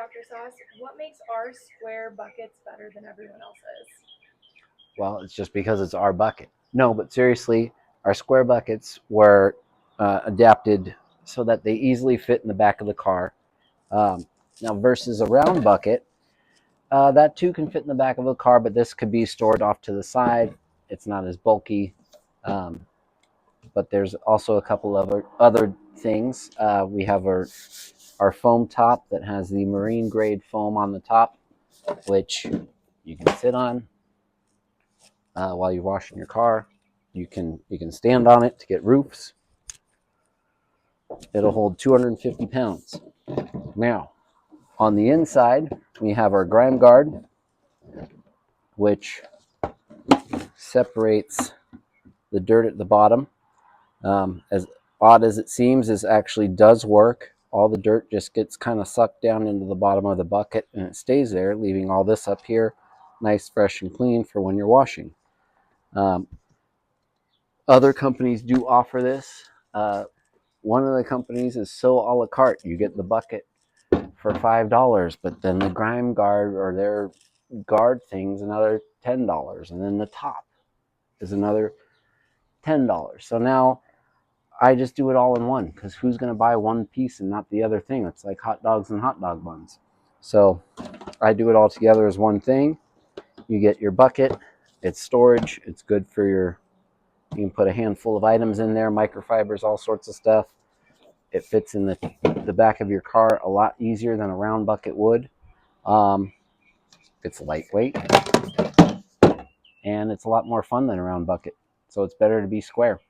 Dr. Sauce, what makes our square buckets better than everyone else's? Well, it's just because it's our bucket. No, but seriously, our square buckets were adapted so that they easily fit in the back of the car. Now, versus a round bucket, that too can fit in the back of a car, but this could be stored off to the side. It's not as bulky. Um, but there's also a couple of other things. We have our foam top that has the marine grade foam on the top, which you can sit on while you're washing your car. You can stand on it to get roofs. It'll hold 250 pounds. Now, on the inside, we have our grime guard, which separates the dirt at the bottom. As odd as it seems, this actually does work. All the dirt just gets kind of sucked down into the bottom of the bucket and it stays there, leaving all this up here nice, fresh, and clean for when you're washing. Other companies do offer this. One of the companies is so a la carte. You get the bucket for $5, but then the grime guard or their guard thing's another $10, and then the top is another $10. So now I just do it all in one, because who's going to buy one piece and not the other thing? It's like hot dogs and hot dog buns. So I do it all together as one thing. You get your bucket. It's storage. It's good for you can put a handful of items in there, microfibers, all sorts of stuff. It fits in the back of your car a lot easier than a round bucket would. It's lightweight, and it's a lot more fun than a round bucket. So it's better to be square.